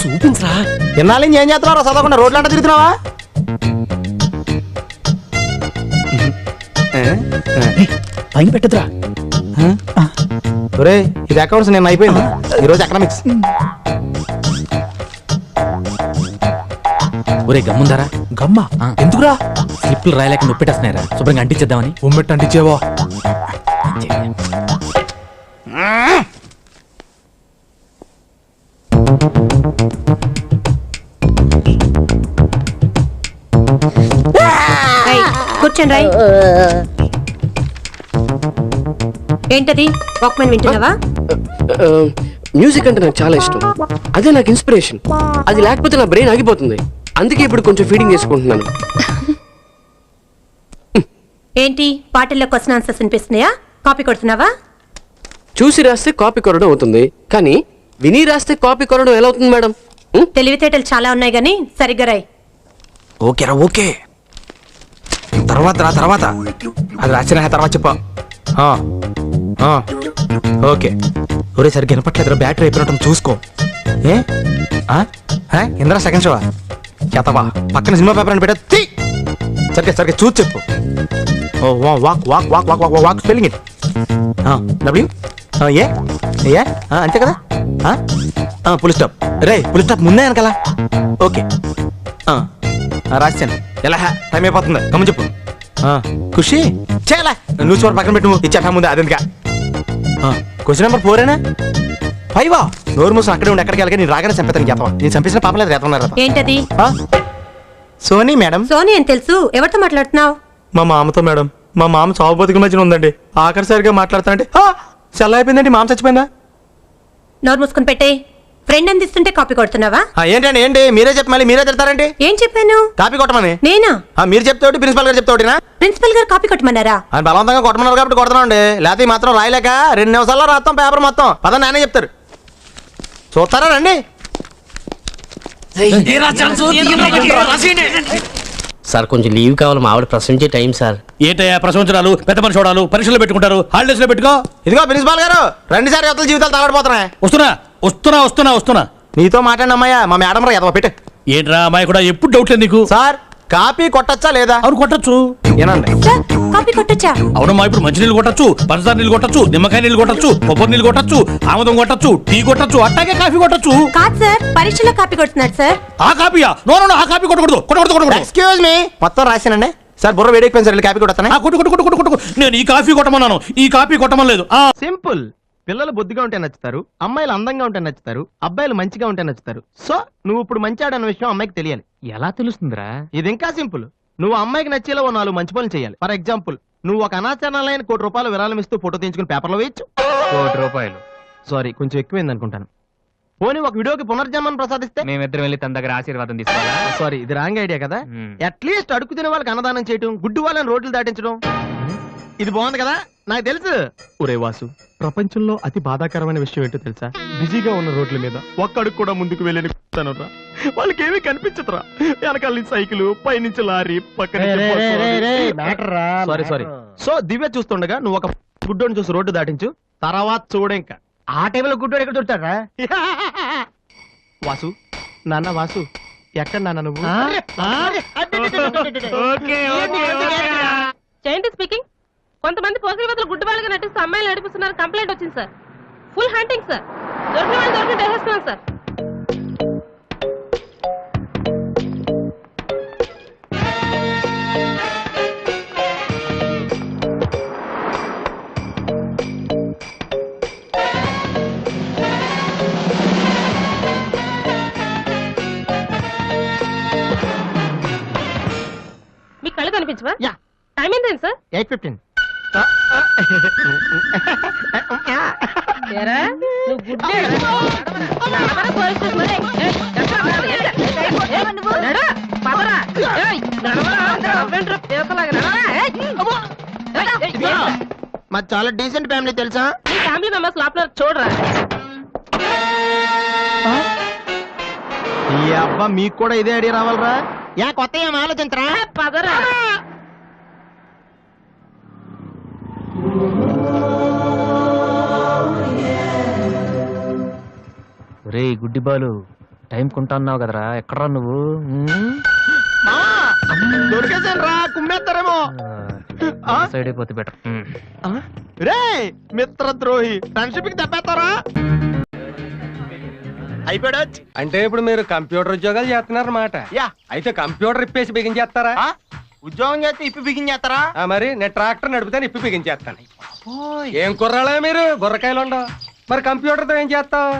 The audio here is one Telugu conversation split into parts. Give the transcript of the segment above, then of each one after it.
చూపించరా. ఎన్నాళ్ళ నుంచి ఏం చేస్తున్నారా? చదవకుండా రోడ్లు అంటే తిరుగుతున్నావా? పైన పెట్టదురా. ఒరే ఇది అకౌంట్స్ నేను అయిపోయింది, ఈరోజు ఎకనామిక్స్. ఒరే గమ్ముందారా. గమ్మా ఎందుకురా? స్లిప్లు రాయలేక నొప్పెట్టేస్తున్నారా, శుభ్రంగా అంటించేద్దామని. ఉమ్మెట్టు అంటించేవో. కూర్చోండి రాయ్. ఏంటది వాక్మెన్ వింటున్నావా? మ్యూజిక్ అంటే నాకు చాలా ఇష్టం, అదే నాకు ఇన్స్పిరేషన్. అది లేకపోతే నా బ్రెయిన్ ఆగిపోతుంది, అందుకే ఇప్పుడు కొంచెం ఫీడింగ్ చేసుకుంటున్నాను. ఏంటి పాటల్లో క్వశ్చన్ ఆన్సర్స్ వినిపిస్తున్నాయా? కాపీ కొడుతున్నావా? చూసి రాస్తే కాపీ కొరడం అవుతుంది, కానీ విని రాస్తే కాపీ కొరడం ఎలా అవుతుంది మేడం? తెలివితేటలు చాలా ఉన్నాయి గానీ సరిగ్గా రాయ్. ఓకేరా ఓకే. తర్వాత అది రాసిన తర్వాత చెప్పా. ఓకే. ఒరే సరిగ్గా వినపట్లేదురా, బ్యాటరీ అయిపోయినట్టు చూసుకో. ఇంద్రా సెకండ్ షోవా చేతవా? పక్కన సినిమా పేపర్ అని పెట్టా. సరిగ్గా చూసి చెప్పు. Walk walk walk walk walk walk spelling it. W A అంతే కదా. Full stop. రే ఫుల్ స్టాప్ ముందే అనకలా. ఓకే రాశాను. ఎలా టైం అయిపోతుంది, కమ్మ చెప్పు. ఖుషి చేయాలా? న్యూస్ పేపర్ పక్కన పెట్టు, ఇచ్చేటా ముందే అదెందుక. Question number 4 5. నోరు మూసిన అక్కడే ఉండి ఎక్కడికి వెళ్ళగా నేను రాగానే చంపేతాను. చేతవా? నేను చంపేసిన పాపలేదు రేతన్నారు. ఏంటది? Sony madam. సోనీ అని తెలుసు, ఎవరితో మాట్లాడుతున్నావు? మా మామతో మేడం. మా మామ చావు బతుకుల మధ్యన ఉందండి. ఆఖరిసరిగా మాట్లాడతానంటే చల్ల అయిపోయిందండి. మామ చచ్చిపోయిందా? నోరు మూసుకుని పెట్టే. ఫ్రెండ్ అందిస్తుంటే కాపీ కొడుతున్నావా? ఏంటండి ఏంటి మీరే చెప్పి మళ్ళీ మీరే తిడతారండి. ఏం చెప్పాను? కాపీ కొట్టమని. నేనా? మీరు చెప్తే ప్రిన్సిపల్ గారు చెప్తే. ప్రిన్సిపల్ గారు కాపీ కొట్టమన్నారా? అని బలవంతంగా కొట్టమన్నారు కాబట్టి కొడుతున్నాండి. లేకపోతే మాత్రం రాయలేక 2 నిమిషాల్లో రాస్తాం పేపర్ మొత్తం. పద నానే చెప్తారు, చూస్తారా రండి. సార్ కొంచెం లీవ్ కావాలి, మా ఆవిడ ప్రశ్నించే టైం సార్. ఏంటయ్యా ప్రశంసనాలు, పెద్ద మనిషి చూడాలు, పరీక్షలు పెట్టుకుంటారు, హాలిడేస్ లో పెట్టుకో. ఇదిగో ప్రిన్సిపాల్ గారు, 2 సార్లు యువతల జీవితాలు తగలడిపోతున్నాయి. వస్తున్నా. నీతో మాట్లాడిన అమ్మాయ్యా మా మేడం రా ఎదవ పెట్టు. ఏంట్రా అమ్మాయి కూడా ఎప్పుడు డౌట్ లేదు నీకు? సార్ కాపీ కొట్టచ్చా లేదా? అవును కొట్టచ్చు. ఏనండి సార్ కాపీ కొట్టచ్చా? అవునమ్మా, ఇప్పుడు మంచి నీళ్ళు కొట్టచ్చు, పంచదార నీళ్ళు కొట్టచ్చు, నిమ్మకాయ నీళ్ళు కొట్టచ్చు, కొబ్బరి నీళ్ళు కొట్టచ్చు, ఆముదం కొట్టచ్చు, టీ కొట్టచ్చు, అట్టాగే కాఫీ కొట్టచ్చు. కాదు సార్, పరీక్షలో కాపీ కొడుతున్నాడు సార్. ఆ కాపీయా? నో ఆ కాపీ కొట్టకూడదు. ఎక్స్క్యూజ్ మీ, మొత్తం రాశానండి. సార్ బుర్ర వేడెక్కిపోయింది సార్, కాపీ కొడతాను. కొట్టు. నేను ఈ కాఫీ కొట్టమన్నాను, ఈ కాపీ కొట్టమలేదు. సింపుల్. పిల్లలు బొద్దుగా ఉంటే నచ్చుతారు, అమ్మాయిలు అందంగా ఉంటే నచ్చుతారు, అబ్బాయిలు మంచిగా ఉంటే నచ్చుతారు. సో నువ్వు ఇప్పుడు మంచివాడన్న విషయం అమ్మాయికి తెలియాలి. ఎలా తెలుస్తుందిరా? ఇది ఇంకా సింపుల్. నువ్వు అమ్మాయికి నచ్చేలా 4 మంచి పనులు చేయాలి. ఫర్ ఎగ్జాంపుల్, నువ్వు ఒక అనాచరణలైన ₹1,00,00,000 విరాళం ఇస్తూ ఫోటో తీయించుకుని పేపర్లో వేయచ్చు. ₹1,00,00,000 సారీ కొంచెం ఎక్కువైంది అనుకుంటాను. పోనీ ఒక వీడియోకి పునర్జన్మను ప్రసాదిస్తే మేమిద్దరం వెళ్ళి తన దగ్గర ఆశీర్వాదం తీసుకోవాలా? సారీ ఇది రాంగ్ ఐడియా కదా. అట్లీస్ట్ అడుగు తినే వాళ్ళకి అన్నదానం చేయటం, గుడ్డు వాళ్ళని రోడ్లు దాటించడం, ఇది బాగుంది కదా. నాకు తెలుసు. ఒరే వాసు, ప్రపంచంలో అతి బాధాకరమైన విషయం ఏంటో తెలుసా? బిజీగా ఉన్న రోడ్ల మీద ఒక్క అడుగు కూడా ముందుకు వెళ్ళని కూర్చున్నారా, వాళ్ళకి ఏమీ కనిపించదురా. వెనకాల నుంచి సైకిల్, పైనుంచి లారీ, పక్కన సారీ. సో దివ్య చూస్తుండగా నువ్వు ఒక గుడ్డోని చూసి రోడ్డు దాటించు, తర్వాత చూడే. ఇంకా ఆ టైంలో గుడ్డోడు ఎక్కడ దొరుకుతాడా? వాసు, నాన్న వాసు, ఎక్కడ నాన్న నువ్వు? జయంతి స్పీకింగ్. కొంతమంది పోకిరి వదలు గుడ్డు వాళ్ళగా నటిస్తూ అమ్మాయిలు నడిపిస్తున్నారు, కంప్లైంట్ వచ్చింది సార్. Full hunting sir. దొరికిన వాళ్ళు దొరికి వేసేస్తున్నాం సార్. మీ కళ్ళు కనిపించవా? టైం ఏంటండి సార్? 8:15. నువ్వు గుడ్డే పోలీస్ మా చాలా డీసెంట్ ఫ్యామిలీ తెలుసా? మీ ఫ్యామిలీ మెంబర్స్ లోపల చూడరా. ఈ అబ్బా మీకు కూడా ఇదే ఐడియా రావాలరా? యా కొత్త ఏం ఆలోచించరా? పదరా. రే గుడ్డి బాలు, టైం కుంటా అన్నావు కదరా ఎక్కడరా నువ్వు దొరికేసాను రా, కుమ్మేస్తారేమో. సైడ్ అయిపోతే బెటర్. రే మిత్రద్రోహి, ఫ్రెండ్షిప్ కి దెబ్బేస్తారా? అయిపోయాడు. అంటే ఇప్పుడు మీరు కంప్యూటర్ ఉద్యోగాలు చేస్తున్నారన్నమాట. యా. అయితే కంప్యూటర్ ఇప్పేసి బిగించేస్తారా? ఉద్యోగం చేస్తే ఇప్పి బిగించేస్తారా? మరి నేను ట్రాక్టర్ నడుపుతాను, ఇప్పి బిగించేస్తాను. ఏం కుర్రాళ్ళే మీరు, బుర్రకాయలు ఉండవు. మరి కంప్యూటర్ తో ఏం చేస్తావు?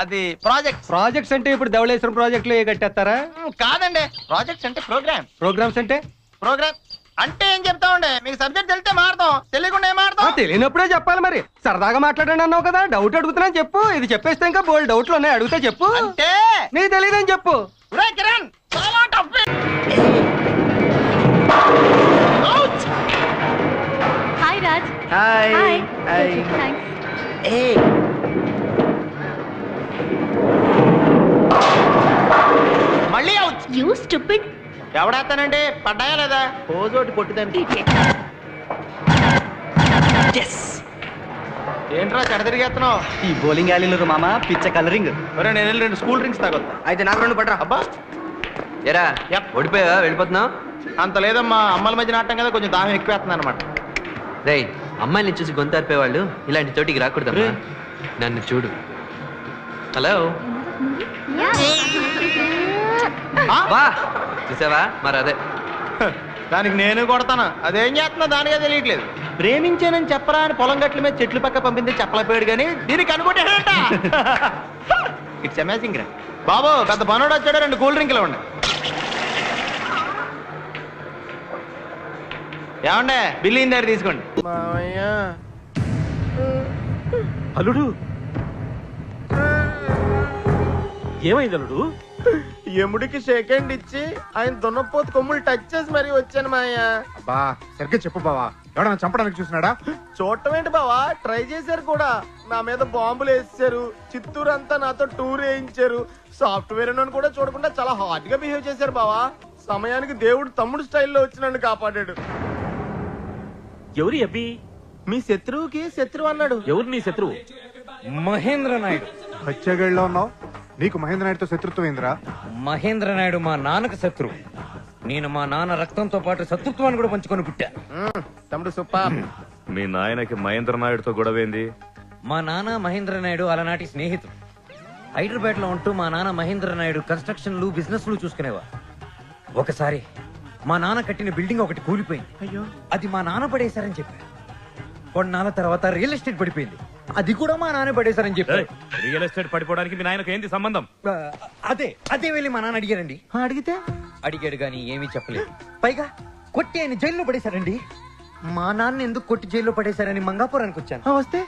అది ప్రాజెక్ట్. ప్రాజెక్ట్స్ అంటే ఇప్పుడు ధవళేశ్వరం ప్రాజెక్టులు ఏ కట్టేస్తారా? కాదండి, ప్రాజెక్ట్స్ అంటే ప్రోగ్రామ్. ప్రోగ్రామ్స్ అంటే? ప్రోగ్రామ్ అంటే ఏం చెప్తా ఉండే, మీకు సబ్జెక్ట్ తెలితే మారుతాం, తెలియకుండా ఏం మారుతాం? తెలియనప్పుడే చెప్పాలి. మరి సరదాగా మాట్లాడండి అన్నావు కదా, డౌట్ అడుగుతున్నాను చెప్పు. ఇది చెప్పేస్తే ఇంకా బోల్డ్ డౌట్లు ఉన్నాయి, అడిగితే చెప్పు. అంటే నీకు తెలియదని చెప్పు. ఒరేయ్ కిరణ్, చాలా tough. Hi Raj. Hi. Hi. Thanks. మళ్ళీ అవుట్. You stupid. ఎవడేస్తానండి, పడ్డాయా లేదా? పోజోటి కొట్టిదండి. ఏంట్రా చెడ తిరిగేస్తున్నావు? ఈ బౌలింగ్ యాలీలో మామ పిచ్చ కలరింగ్. ఒరే నేను వెళ్ళి 2 స్కూల్ డ్రింక్స్ తాగొద్దా? అయితే నాకు 2 పడరా. అబ్బా ఎరా యప్. ఓడిపోయా వెళ్ళిపోతున్నావు? అంత లేదమ్మా, అమ్మల మధ్య నాటం కదా, కొంచెం దాహం ఎక్కువేస్తుంది అనమాట. రేయ్ అమ్మాయిని చూసి గొంతు అరిపేవాళ్ళు ఇలాంటి చోటికి రాకూడదమ్మా. నన్ను చూడు. హలో వా చూసావా? మరి అదే దానికి నేను కొడతాను, అదేం చేస్తున్నా దానికే తెలియట్లేదు. ప్రేమించానని చెప్పరా అని పొలం గట్ల మీద చెట్లు పక్క పంపింది చెప్పలేకపోయాడు కానీ దీనికి అనుకుంటాడట. ఇట్స్ అమేజింగ్ రా బాబు. పెద్ద పనోడు వచ్చాడు, 2 కూల్ డ్రింకులు ఇవ్వండి. ఏమండే బిల్లు ఇందారు తీసుకోండి. అల్లుడు ఏమైంది అల్లుడు? ఎముడికి సెకండ్ ఇచ్చి ఆయన దున్నపోతు కొమ్ములు టచ్ చేసి మరీ వచ్చాను మాయా. బా సరిగ్గా చెప్పు బావా, ఎవడన్నా చంపడానికి చూసినాడా? చూడటం ఏంటి బావా, ట్రై చేశారు కూడా. నా మీద బాంబులు వేసారు, చిత్తూరు అంతా నాతో టూర్ వేయించారు. సాఫ్ట్వేర్ అని కూడా చూడకుండా చాలా హార్డ్ గా బిహేవ్ చేశారు బావా. సమయానికి దేవుడు తమ్ముడు స్టైల్లో వచ్చి నన్ను కాపాడాడు. ఎవరి అబ్బి? మీ శత్రువుకి శత్రువు అన్నాడు. ఎవరు నీ శత్రువు? మహేంద్ర నాయుడు. హత్యగడిలో ఉన్నావు, నీకు మహేంద్ర నాయుడుతో శత్రుత్వం ఏందిరా? మహేంద్ర నాయుడు మా నాన్నకు శత్రువు. నేను మా నాన్న రక్తంతో పాటు శత్రుత్వాన్ని కూడా పంచుకొని పుట్టా. తమ్ముడు సూపర్. మీ నాయనకి మహేంద్ర నాయుడుతో గొడవేంది? మా నాన్న మహేంద్ర నాయుడు అలనాటి స్నేహితుడు. హైదరాబాద్ లో ఉంటూ మా నాన్న మహేంద్ర నాయుడు కన్స్ట్రక్షన్లు బిజినెస్లు చూసుకునేవా. ఒకసారి మా నాన్న కట్టిన బిల్డింగ్ ఒకటి కూలిపోయింది. అయ్యో, అది మా నాన్న పడేశారని చెప్పారు. కొన్నాళ్ళ తర్వాత రియల్ ఎస్టేట్ పడిపోయింది. అది కూడా మా నాన్న పడేశారని చెప్పారు. రియల్ ఎస్టేట్ పడిపోవడానికి మీ నాయనకు ఏంది సంబంధం? అదే వెళ్ళి మా నాన్న అడిగారండి. అడిగితే అడిగాడు గాని ఏమీ చెప్పలేదు. పైగా కొట్టి ఆయన జైల్లో పడేశారండి. మా నాన్న ఎందుకు కొట్టి జైల్లో పడేశారని మంగాపురానికి వచ్చాను. వస్తే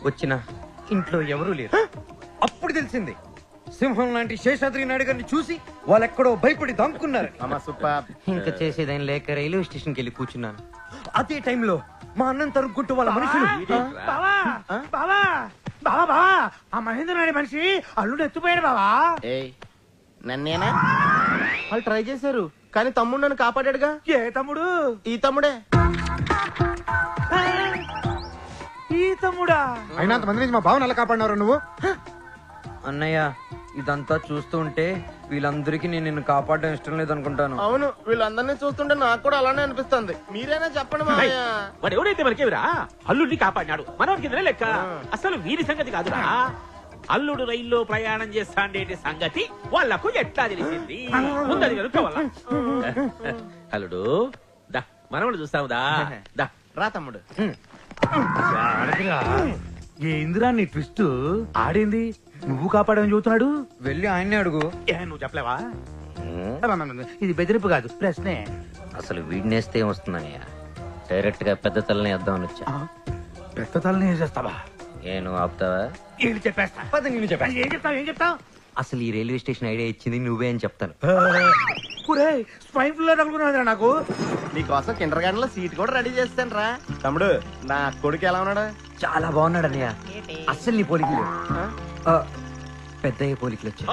వచ్చిన ఇంట్లో ఎవరూ లేరు. అప్పుడు తెలిసింది, సింహం లాంటి శేషాద్రి నాయుడు గారిని చూసి వాళ్ళెక్కడో భయపడి దాముకున్నారు. ఇంకా చేసేదాన్ని లేక రైల్వే స్టేషన్కి వెళ్ళి కూర్చున్నాను. అదే టైంలో మా అన్నం తరుక్కుంటూ వాళ్ళ మనుషులు ఆ మహేంద్ర నాయుడు మనిషి అల్లుడు ఎత్తుపోయాడు బావా. నన్నేనా? వాళ్ళు ట్రై చేశారు కానీ తమ్ముడు నన్ను కాపాడాడుగా. ఏ తమ్ముడు? ఈ తమ్ముడే. ఈ తమ్ముడా? అయినా అంతమంది నుంచి మా బావని ఎలా కాపాడినారు నువ్వు? అన్నయ్య, ఇదంతా చూస్తూ ఉంటే వీళ్ళందరికీ నేను నిన్ను కాపాడడం ఇష్టం లేదనుకుంటాను. అవును, వీళ్ళందరినీ చూస్తుంటే నాకు కూడా అలానే అనిపిస్తుంది. మీరైనా చెప్పండి మామయ్య. వాడు ఎవడైతే మనకేవిరా అల్లుడిని కాపాడినాడు, మనోడికి లెక్క. అసలు వీరి సంగతి కాదురా, అల్లుడు రైల్లో ప్రయాణం చేస్తాండేటి సంగతి వాళ్లకు ఎట్లా తెలిసింది? ముందది కనుక్కోవాలా? అల్లుడు దా, మనవడు చూస్తావుదా? దా రా తమ్ముడు. ఏందిరా నీ ట్విస్ట్? ఆడేంది నువ్వు కాపాడని చూస్తున్నాడు? వెళ్ళి ఆయన్నే అడుగు. నువ్వు చెప్పలేవా? ఇది బెదిరింపు కాదు, ప్రశ్నే. అసలు వీడినేస్తే వస్తుందన్నయ్య. డైరెక్ట్ గా పెద్ద తలని వేద్దామని వచ్చా. పెద్ద తలని చేస్తావా? నువ్వు ఆపుతావా? ఏంటి చెప్పేస్తా. ఏం చెప్తావు? అసలు ఈ రైల్వే స్టేషన్ ఐడియా ఇచ్చింది నువ్వే అని చెప్తాను. స్వైన్ ఫ్లూ తగులుకున్నదిరా నాకు. నీకోసం కిండర్ గార్డెన్ లో సీట్ కూడా రెడీ చేస్తాను రా. తమ్ముడు, నా కొడుకు ఎలా ఉన్నాడు? చాలా బాగున్నాడు అన్నయ్య. అస్సలు నీ పోలికలు పెద్దయ్య పోలికలు వచ్చాయి.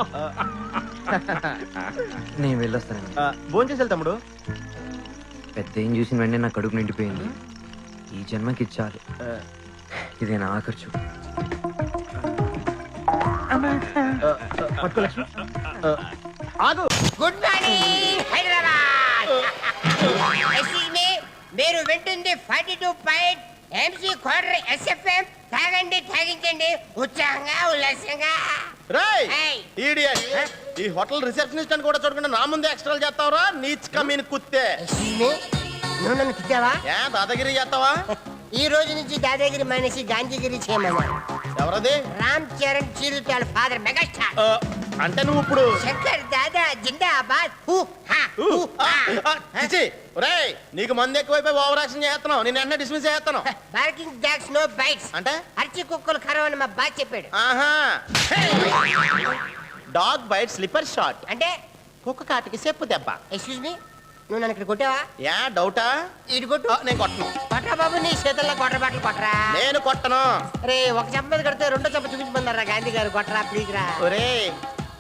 నేను వెళ్ళొస్తాను. భోంచేసాలి తమ్ముడు. పెద్దయ్యని చూసిన వెంటనే నా కడుపు నిండిపోయింది. ఈ జన్మకి చాలు. ఇదే నా ఆఖరి చూపు. పట్టుకో లక్ష్మి. ఆగు. Good morning Hyderabad. Excuse me, మీరు వింటుంది 42 ఎంసీ క్వార్టర్ ఎస్ఎఫ్ఎం. తాగండి, తాగించండి, ఉత్సాహంగా ఉల్లాసంగా. ఏయ్. ఈ హోటల్ రిసెప్షనిస్ట్ అని కూడా చూడకుండా నా ముందే ఎక్స్ట్రా చేస్తావరా? నీచ్ కమీన్ కుత్తే. ఎక్స్క్యూజ్ మీ, నువ్వు నన్ను తిట్టావా? దాదాగిరి చేస్తావా? ఈ రోజు నుంచి దాదాగిరి మానేసి గాంధీగిరి చేయమన్నాడు. ఎవరది? రామ్ చరణ్ చిరుతాడు ఫాదర్ మెగాస్టార్. అంటే నువ్వు ఇప్పుడు శంకర్ దాదా జిందాబాద్. హూ హా హూ హా. చిచి, ఒరేయ్, నీకు మంది ఎక్కువైపోయి ఓవర్ యాక్షన్ చేస్తున్నావు. నేను వెంటనే డిస్మిస్ చేస్తాను. బార్కింగ్ డాగ్స్ నో బైట్స్ అంటే అరిచి కుక్కలు కరవని మా బాగా చెప్పాడు. ఆహా, డాగ్ బైట్ స్లిప్పర్ షాట్ అంటే కుక్క కాటికి చెప్పు దెబ్బ. ఎక్స్క్యూజ్ మీ, నువ్వు నన్ను ఇక్కడ కొట్టావా? డౌటా? ఇటు కొట్టు. నేను కొట్టను. కొట్టరా బాబు, నీ చేతుల్లో కొట్ర బట్టలు కొట్టరా. నేను కొట్టను. రే, ఒక చెంప మీద కొడితే రెండో చెంప చూపించమన్నారా గాంధీ గారు. కొట్టరా ప్లీజ్ రా. ఒరే,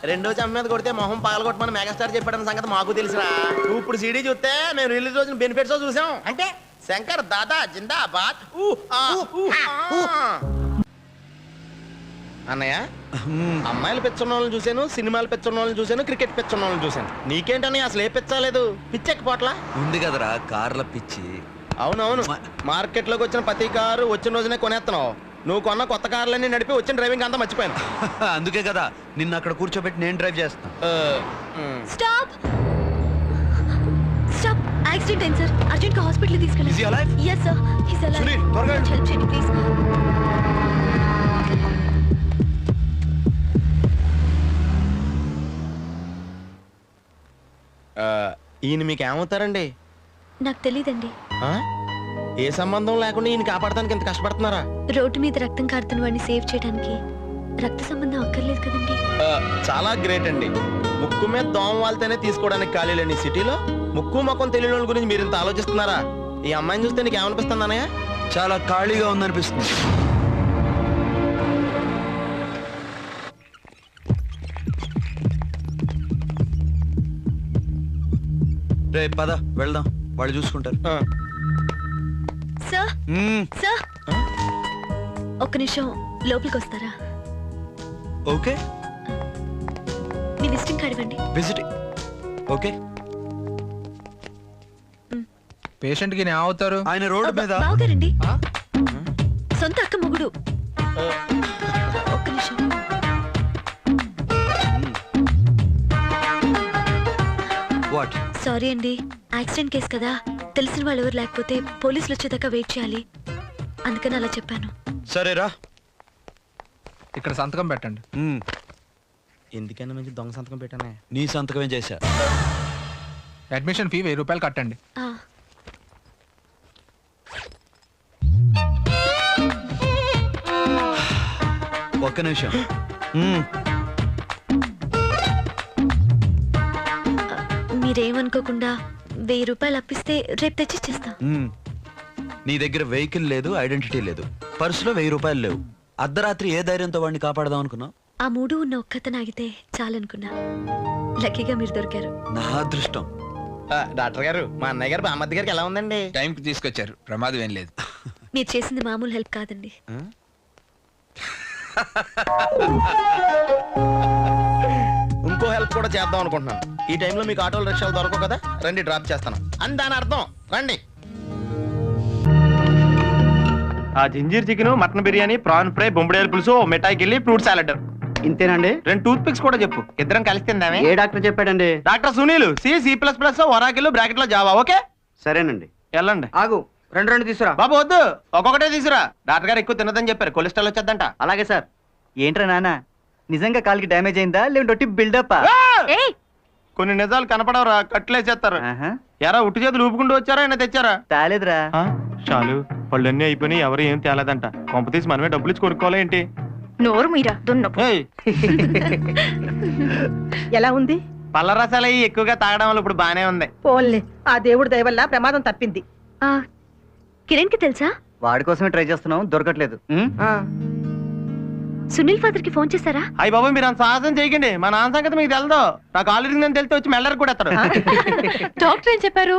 రెండో చెంప మీద కొడితే మొహం పగలగొట్టమని మెగాస్టార్ చెప్పాడన్న సంగతి మాకు తెలుసురా. నువ్వు ఇప్పుడు సీడీ చూస్తే మేము రిలీజ్ రోజున బెనిఫిట్స్ చూసాం. అంటే శంకర్ దాదా జిందాబాద్. అన్నయ్య, అమ్మాయిలు పెచ్చున్న వాళ్ళని చూశాను, సినిమాలు పెచ్చున్న వాళ్ళని చూశాను, క్రికెట్ పెచ్చున్న వాళ్ళని చూశాను. నీకేంటని అసలు ఏ పెచ్చలేదు? పిచ్చెక్కిపోట్లా ఉంది కదరా కార్ల పిచ్చి. అవునవును, మార్కెట్ లోకి వచ్చిన ప్రతి కారు వచ్చిన రోజునే కొనేస్తున్నావు. నువ్వు కొన్న కొత్త కార్లన్నీ నడిపి వచ్చిన డ్రైవింగ్ అంతా మర్చిపోయాను. అందుకే కదా నిన్ను అక్కడ కూర్చోబెట్టి నేను డ్రైవ్ చేస్తాను. స్టాప్ స్టాప్, యాక్సిడెంట్ అయింది సార్, అర్జెంట్ గా హాస్పిటల్ తీసుకెళ్ళండి. Is he alive? Yes sir, he's alive. Sunil, త్వరగా రండి. హెల్ప్ చేయండి ప్లీజ్. ఈయన మీకు ఏమవుతారండి? నాకు తెలీదండి. ఏ సంబంధం లేకుండా ఈయన కాపాడటానికి ఎంత కష్టపడుతున్నారా? రోడ్డు మీద రక్తం కారుతున్న వాడిని సేవ్ చేయడానికి రక్త సంబంధం అక్కర్లేదు కదండి. చాలా గ్రేట్ అండి. ముక్కు మీద దోమ వాళ్తేనే తీసుకోవడానికి ఖాళీ లేని సిటీలో ముక్కు మొక్కం తెలియని వాళ్ళ గురించి మీరు ఇంత ఆలోచిస్తున్నారా? ఈ అమ్మాయిని చూస్తే నీకు ఏమనిపిస్తుంది అన్నయ్య? చాలా ఖాళీగా ఉందనిపిస్తుంది. రే పద వెళ్దాం, వాళ్ళు చూసుకుంటారు. సార్ సార్, ఒక్క నిమిషం లోపలికి వస్తారా? ఓకే, మీ విజిటింగ్ కార్డ్ ఇవ్వండి. Visiting okay. పేషెంట్ కి అవుతారు ఆయన రోడ్డు మీద బావగారండి, సొంత అక్క మొగుడు. ఒక్క నిమిషం. వాట్? సారీ అండి, యాక్సిడెంట్ కేసు కదా, తెలిసిన వాళ్ళు ఎవరు లేకపోతే పోలీసులు వచ్చేదాకా వెయిట్ చేయాలి, అందుకని అలా చెప్పాను. సరేరా, ఇక్కడ సంతకం పెట్టండి. ఎందుకన్నా మంచి దొంగ సంతకం పెట్టానే. నీ సంతకం చేశా. అడ్మిషన్ ఫీ 1000 రూపాయలు కట్టండి. ఆ, ఒక్క నిమిషం. మీరేమనుకోకుండా 1000 రూపాయలు అప్పిస్తే రేపు తెచ్చిచ్చేస్తా. నీ దగ్గర వెహికల్ లేదు, ఐడెంటిటీ లేదు, పర్సులో 1000 రూపాయలు లేవు. అర్ధరాత్రి ఏ ధైర్యంతో వాడిని కాపాడదాం అనుకున్నావు? ఆ మూడు ఉన్న ఒక్కతను ఆగితే చాలనుకున్నా. లక్కీగా మీరు దొరికారు. నా అదృష్టం. డాక్టర్ గారు, మా అన్నయ్య గారు బామ్మద్ది గారికి ఎలా ఉందండి? టైంకి తీసుకొచ్చారు, ప్రమాదం ఏం లేదు. మీరు చేసింది మామూలు హెల్ప్ కాదండి. ఇంకో హెల్ప్ కూడా చేద్దాం అనుకుంటున్నాను. ఈ టైంలో మీకు ఆటోలు రిక్షాలు దొరకవు కదా, రండి డ్రాప్ చేస్తాను అని దాని అర్థం. రండి. ఆ ginger chicken, mutton biryani, prawn fry, బొంబడేరు పులుసు, మిఠాయికి వెళ్ళి ఫ్రూట్ సాలెడ్. ఇంతేనండి? 2 టూత్ పిక్స్ కూడా చెప్పు, ఇద్దరం కలిసి తిందామే. ఏ డాక్టర్ చెప్పాడండి? Doctor Sunil, C++, Oracle, bracket లో జావా. ఓకే సరేనండి. వెళ్ళండి. ఆగు, 2 తీసురా. బాబు వద్దు, ఒక్కొక్కటే తీసురా. డాక్టర్ గారు ఎక్కువ తినదని చెప్పారు, కొలెస్ట్రాల్ వచ్చేద్దంట. అలాగే సార్. ఏంట్రా నాన్న, నిజంగా కాలికి డ్యామేజ్ అయిందా లేదంటే బిల్డప్? కొన్ని నిజాలు కనపడవరా, కట్లేసేస్తారు. ఎరా ఉట్టి చేతులు ఊపుకుంటూ వచ్చారా, ఆయన తెచ్చారా? తాలేదురా. చాలు, పళ్ళన్నీ అయిపోయినాయి, ఎవరు ఏం తేలేదంట. కొంప తీసి మనమే డబ్బులు ఇచ్చి కొనుక్కోవాలి ఏంటి? నోరు మీరా దున్నపు. ఎలా ఉంది? పళ్ళ రసాలు ఎక్కువగా తాగడం వల్ల ఇప్పుడు బానే ఉంది. పోన్లే, ఆ దేవుడి దయ వల్ల ప్రమాదం తప్పింది. కిరణ్ కి తెలుసా? వాడి కోసమే ట్రై చేస్తున్నాం, దొరకట్లేదు. సునీల్ ఫాదర్ కి ఫోన్ చేశారా? అయ్యి బాబు, మీరు అంత సాహసం చేయకండి. మా నాన్న సంగతి మీకు తెలదు. నాకు ఆల్రెడీ నేను తెలితే వచ్చి మెల్లరికి కూడా ఎత్తాడు. డాక్టర్ ఏం చెప్పారు?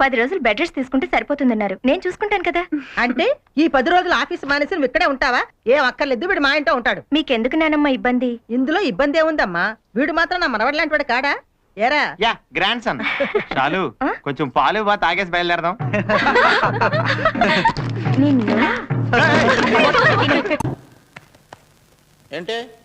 10 రోజులు బెడ్ రెస్ట్ తీసుకుంటే సరిపోతుందన్నారు. నేను చూసుకుంటాను కదా. అంటే ఈ 10 రోజులు ఆఫీస్ మానేసి నువ్వు ఇక్కడే ఉంటావా? ఏం అక్కర్లేదు, వీడు మా ఇంట్లో ఉంటాడు. మీకెందుకు నానమ్మ ఇబ్బంది? ఇందులో ఇబ్బంది ఏముందమ్మా? వీడు మాత్రం నా మనవడి లాంటి వాడు కాడా? ఏరా యా గ్రాండ్ సన్. చాలు కొంచెం పాలు బా తాగేసి బయలుదేరదాం. నిన్ను ఏంటి